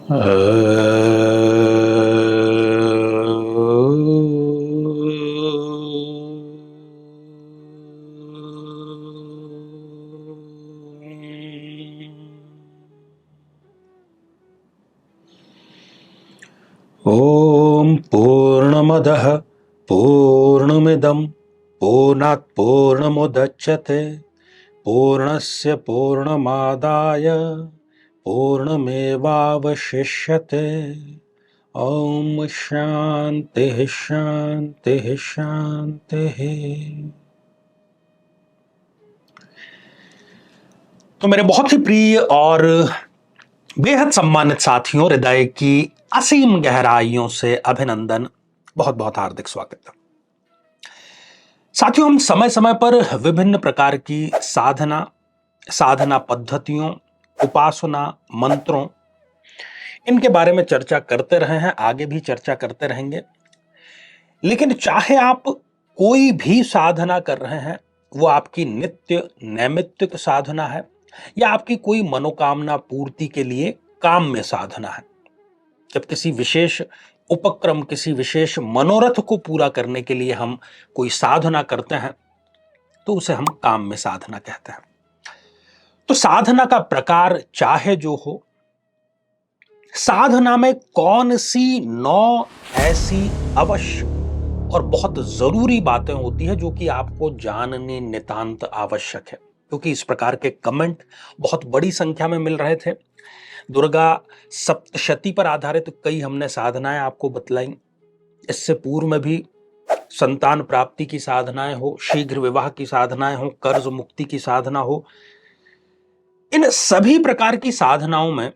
ओम पूर्णमदः पूर्णमिदं पूर्णात् पूर्णमुदच्यते पूर्णस्य पूर्णमादाय पूर्णमेवावशिष्यते। ओम शांति शांति शांति। तो मेरे बहुत ही प्रिय और बेहद सम्मानित साथियों, हृदय की असीम गहराइयों से अभिनंदन, बहुत बहुत हार्दिक स्वागत है। साथियों, हम समय समय पर विभिन्न प्रकार की साधना पद्धतियों, उपासना, मंत्रों, इनके बारे में चर्चा करते रहे हैं, आगे भी चर्चा करते रहेंगे। लेकिन चाहे आप कोई भी साधना कर रहे हैं, वो आपकी नित्य नैमित्तिक साधना है या आपकी कोई मनोकामना पूर्ति के लिए काम्य साधना है, जब किसी विशेष उपक्रम, किसी विशेष मनोरथ को पूरा करने के लिए हम कोई साधना करते हैं, तो उसे हम काम्य साधना कहते हैं। तो साधना का प्रकार चाहे जो हो, साधना में कौन सी 9 ऐसी अवश्य और बहुत जरूरी बातें होती है जो कि आपको जानने नितांत आवश्यक है, क्योंकि इस प्रकार के कमेंट बहुत बड़ी संख्या में मिल रहे थे। दुर्गा सप्तशती पर आधारित कई हमने साधनाएं आपको बतलाई। इससे पूर्व में भी संतान प्राप्ति की साधनाएं हो, शीघ्र विवाह की साधनाएं हो, कर्ज मुक्ति की साधना हो, इन सभी प्रकार की साधनाओं में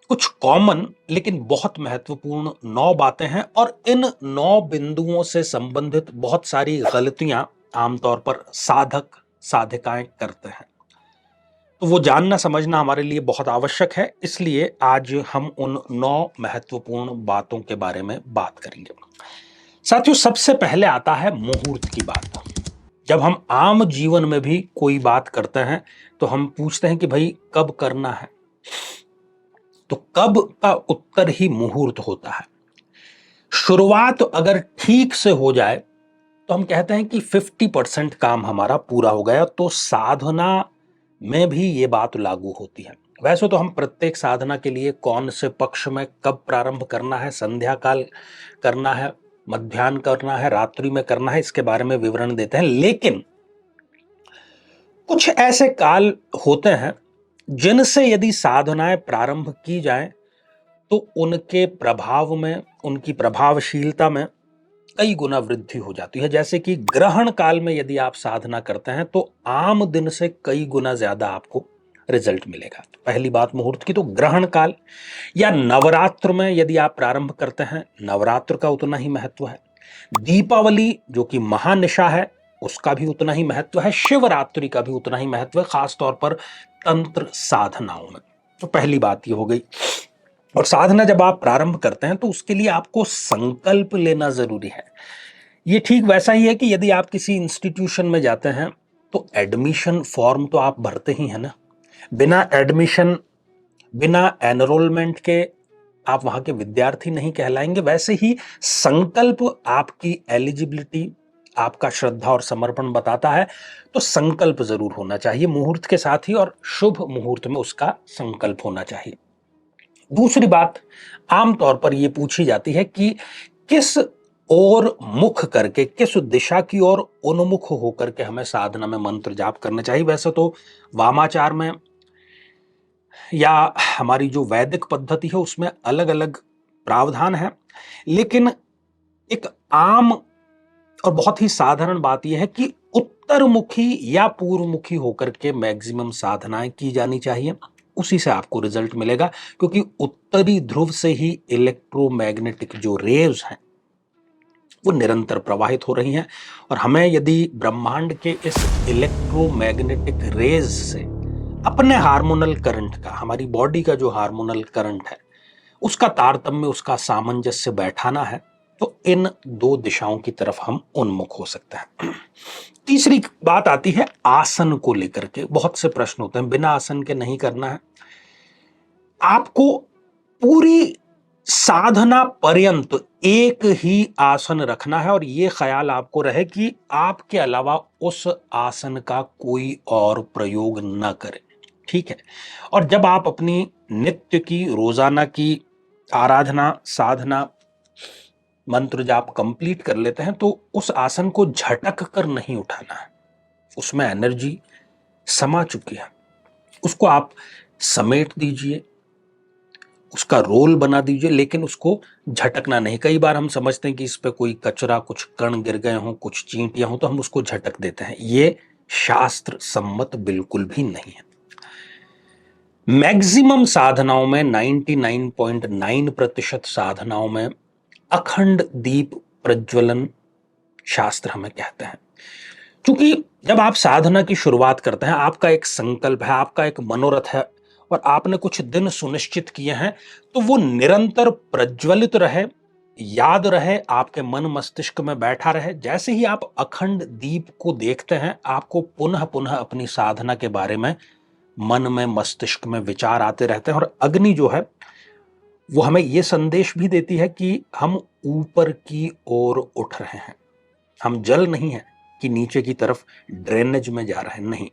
कुछ कॉमन लेकिन बहुत महत्वपूर्ण 9 बातें हैं, और इन 9 बिंदुओं से संबंधित बहुत सारी गलतियां आमतौर पर साधक साधिकाएं करते हैं। तो वो जानना समझना हमारे लिए बहुत आवश्यक है, इसलिए आज हम उन 9 महत्वपूर्ण बातों के बारे में बात करेंगे। साथियों, सबसे पहले आता है मुहूर्त की बात। जब हम आम जीवन में भी कोई बात करते हैं तो हम पूछते हैं कि भाई कब करना है, तो कब का उत्तर ही मुहूर्त होता है। शुरुआत अगर ठीक से हो जाए तो हम कहते हैं कि 50% काम हमारा पूरा हो गया। तो साधना में भी ये बात लागू होती है। वैसे तो हम प्रत्येक साधना के लिए कौन से पक्ष में कब प्रारंभ करना है, संध्या काल करना है, मध्याह्न करना है, रात्रि में करना है, इसके बारे में विवरण देते हैं। लेकिन कुछ ऐसे काल होते हैं जिनसे यदि साधनाएं प्रारंभ की जाएं तो उनके प्रभाव में, उनकी प्रभावशीलता में कई गुना वृद्धि हो जाती है। जैसे कि ग्रहण काल में यदि आप साधना करते हैं तो आम दिन से कई गुना ज्यादा आपको रिजल्ट मिलेगा। तो पहली बात मुहूर्त की, तो ग्रहण काल या नवरात्र में यदि आप प्रारंभ करते हैं, नवरात्र का उतना ही महत्व है। दीपावली जो कि महानिशा है, उसका भी उतना ही महत्व है। शिवरात्रि का भी उतना ही महत्व है, खासतौर पर तंत्र साधनाओं में। तो पहली बात ये हो गई। और साधना जब आप प्रारंभ करते हैं तो उसके लिए आपको संकल्प लेना जरूरी है। ये ठीक वैसा ही है कि यदि आप किसी इंस्टीट्यूशन में जाते हैं तो एडमिशन फॉर्म तो आप भरते ही हैं ना। बिना एडमिशन, बिना एनरोलमेंट के आप वहां के विद्यार्थी नहीं कहलाएंगे। वैसे ही संकल्प आपकी एलिजिबिलिटी, आपका श्रद्धा और समर्पण बताता है। तो संकल्प जरूर होना चाहिए मुहूर्त के साथ ही, और शुभ मुहूर्त में उसका संकल्प होना चाहिए। दूसरी बात आमतौर पर यह पूछी जाती है कि किस ओर मुख करके, किस दिशा की ओर उन्मुख होकर के हमें साधना में मंत्र जाप करना चाहिए। वैसे तो वामाचार में या हमारी जो वैदिक पद्धति है उसमें अलग अलग प्रावधान है, लेकिन एक आम और बहुत ही साधारण बात यह है कि उत्तरमुखी या पूर्वमुखी होकर के मैक्सिमम साधनाएं की जानी चाहिए। उसी से आपको रिजल्ट मिलेगा, क्योंकि उत्तरी ध्रुव से ही इलेक्ट्रोमैग्नेटिक जो रेव्स हैं वो निरंतर प्रवाहित हो रही हैं। और हमें यदि ब्रह्मांड के इस इलेक्ट्रोमैग्नेटिक रेज से अपने हार्मोनल करंट का, हमारी बॉडी का जो हार्मोनल करंट है, उसका तारतम्य, उसका सामंजस्य बैठाना है, तो इन 2 दिशाओं की तरफ हम उन्मुख हो सकते हैं। तीसरी बात आती है आसन को लेकर के। बहुत से प्रश्न होते हैं, बिना आसन के नहीं करना है। आपको पूरी साधना पर्यंत एक ही आसन रखना है और यह ख्याल आपको रहे कि आपके अलावा उस आसन का कोई और प्रयोग न करें। ठीक है। और जब आप अपनी नित्य की रोजाना की आराधना साधना मंत्र जाप कंप्लीट कर लेते हैं तो उस आसन को झटक कर नहीं उठाना है। उसमें एनर्जी समा चुकी है, उसको आप समेट दीजिए, उसका रोल बना दीजिए, लेकिन उसको झटकना नहीं। कई बार हम समझते हैं कि इस पे कोई कचरा, कुछ कण गिर गए हों, कुछ चींटियां हों, तो हम उसको झटक देते हैं। ये शास्त्र सम्मत बिल्कुल भी नहीं है। मैक्सिमम साधनाओं में 99.9% साधनाओं में अखंड दीप प्रज्वलन शास्त्र हमें कहते हैं। क्योंकि जब आप साधना की शुरुआत करते हैं, आपका एक संकल्प है, आपका एक मनोरथ है और आपने कुछ दिन सुनिश्चित किए हैं, तो वो निरंतर प्रज्वलित रहे, याद रहे, आपके मन मस्तिष्क में बैठा रहे। जैसे ही आप अखंड दीप को देखते हैं, आपको पुनः पुनः अपनी साधना के बारे में मन में मस्तिष्क में विचार आते रहते हैं। और अग्नि जो है वो हमें यह संदेश भी देती है कि हम ऊपर की ओर उठ रहे हैं, हम जल नहीं है कि नीचे की तरफ ड्रेनेज में जा रहे हैं, नहीं।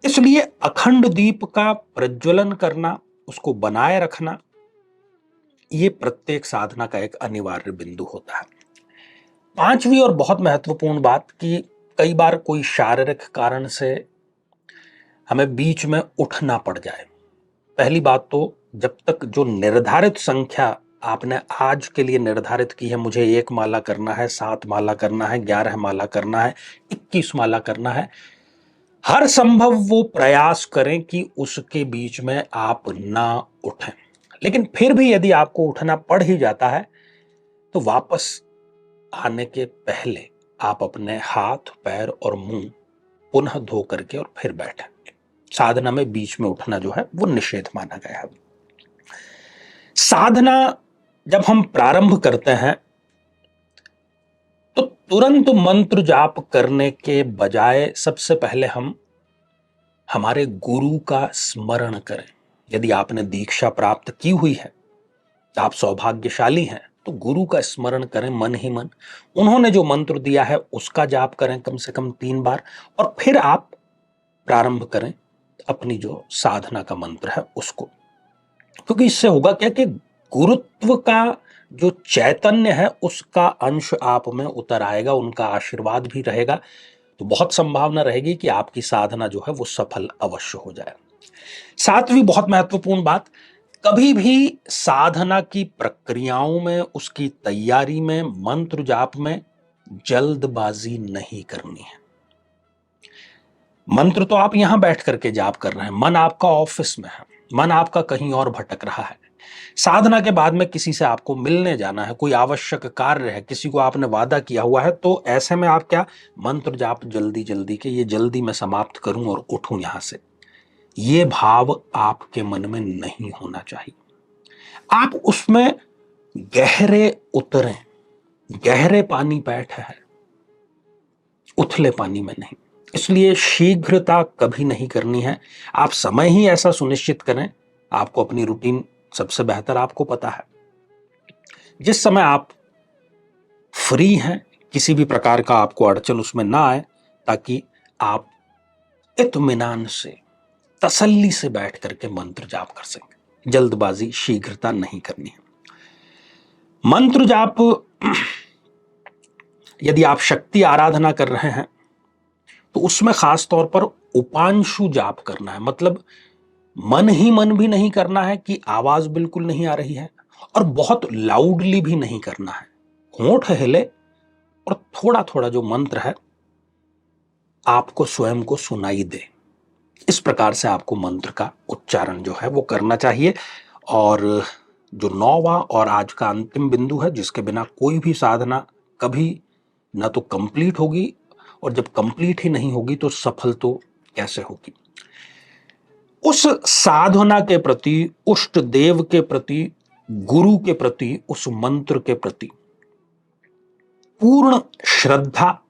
इसलिए अखंड दीप का प्रज्वलन करना, उसको बनाए रखना, यह प्रत्येक साधना का एक अनिवार्य बिंदु होता है। पांचवी और बहुत महत्वपूर्ण बात कि कई बार कोई शारीरिक कारण से हमें बीच में उठना पड़ जाए। पहली बात तो जब तक जो निर्धारित संख्या आपने आज के लिए निर्धारित की है, मुझे 1 माला करना है, 7 माला करना है, 11 माला करना है, 21 माला करना है, हर संभव वो प्रयास करें कि उसके बीच में आप ना उठें। लेकिन फिर भी यदि आपको उठना पड़ ही जाता है तो वापस आने के पहले आप अपने हाथ पैर और मुंह पुनः धो करके और फिर बैठें। साधना में बीच में उठना जो है वो निषेध माना गया है। साधना जब हम प्रारंभ करते हैं तो तुरंत मंत्र जाप करने के बजाय सबसे पहले हम हमारे गुरु का स्मरण करें। यदि आपने दीक्षा प्राप्त की हुई है, आप सौभाग्यशाली हैं, तो गुरु का स्मरण करें मन ही मन। उन्होंने जो मंत्र दिया है उसका जाप करें कम से कम 3 बार और फिर आप प्रारंभ करें अपनी जो साधना का मंत्र है उसको। क्योंकि इससे होगा क्या कि गुरुत्व का जो चैतन्य है उसका अंश आप में उतर आएगा, उनका आशीर्वाद भी रहेगा, तो बहुत संभावना रहेगी कि आपकी साधना जो है वो सफल अवश्य हो जाए। सातवीं बहुत महत्वपूर्ण बात, कभी भी साधना की प्रक्रियाओं में, उसकी तैयारी में, मंत्र जाप में जल्दबाजी नहीं करनी है। मंत्र तो आप यहां बैठ करके जाप कर रहे हैं, मन आपका ऑफिस में है, मन आपका कहीं और भटक रहा है। साधना के बाद में किसी से आपको मिलने जाना है, कोई आवश्यक कार्य है, किसी को आपने वादा किया हुआ है, तो ऐसे में आप क्या मंत्र जाप जल्दी जल्दी के, ये जल्दी मैं समाप्त करूं और उठूं यहां से, ये भाव आपके मन में नहीं होना चाहिए। आप उसमें गहरे उतरें, गहरे पानी बैठे हैं, उथले पानी में नहीं। इसलिए शीघ्रता कभी नहीं करनी है। आप समय ही ऐसा सुनिश्चित करें, आपको अपनी रूटीन सबसे बेहतर आपको पता है, जिस समय आप फ्री हैं, किसी भी प्रकार का आपको अड़चन उसमें ना आए, ताकि आप इत्मीनान से, तसल्ली से बैठ करके मंत्र जाप कर सकें। जल्दबाजी, शीघ्रता नहीं करनी है। मंत्र जाप यदि आप शक्ति आराधना कर रहे हैं तो उसमें खास तौर पर उपांशु जाप करना है। मतलब मन ही मन भी नहीं करना है कि आवाज बिल्कुल नहीं आ रही है, और बहुत लाउडली भी नहीं करना है। होंठ हिले और थोड़ा थोड़ा जो मंत्र है आपको स्वयं को सुनाई दे, इस प्रकार से आपको मंत्र का उच्चारण जो है वो करना चाहिए। और जो 9वां और आज का अंतिम बिंदु है, जिसके बिना कोई भी साधना कभी ना तो कंप्लीट होगी, और जब कंप्लीट ही नहीं होगी तो सफल तो कैसे होगी। उस साधना के प्रति, उष्ट देव के प्रति, गुरु के प्रति, उस मंत्र के प्रति पूर्ण श्रद्धा,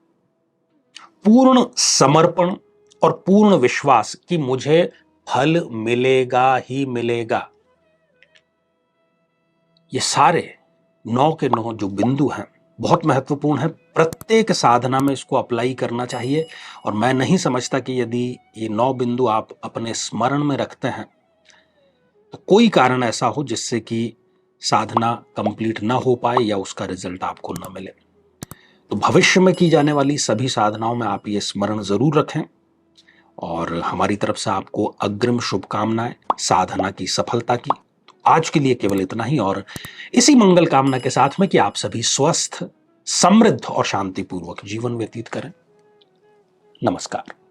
पूर्ण समर्पण और पूर्ण विश्वास कि मुझे फल मिलेगा ही मिलेगा, ये सारे 9 के 9 जो बिंदु हैं बहुत महत्वपूर्ण है। प्रत्येक साधना में इसको अप्लाई करना चाहिए। और मैं नहीं समझता कि यदि ये 9 बिंदु आप अपने स्मरण में रखते हैं तो कोई कारण ऐसा हो जिससे कि साधना कंप्लीट ना हो पाए या उसका रिजल्ट आपको ना मिले। तो भविष्य में की जाने वाली सभी साधनाओं में आप ये स्मरण जरूर रखें। और हमारी तरफ से आपको अग्रिम शुभकामनाएं साधना की सफलता की। तो आज के लिए केवल इतना ही, और इसी मंगल कामना के साथ में कि आप सभी स्वस्थ, समृद्ध और शांतिपूर्वक जीवन व्यतीत करें। नमस्कार।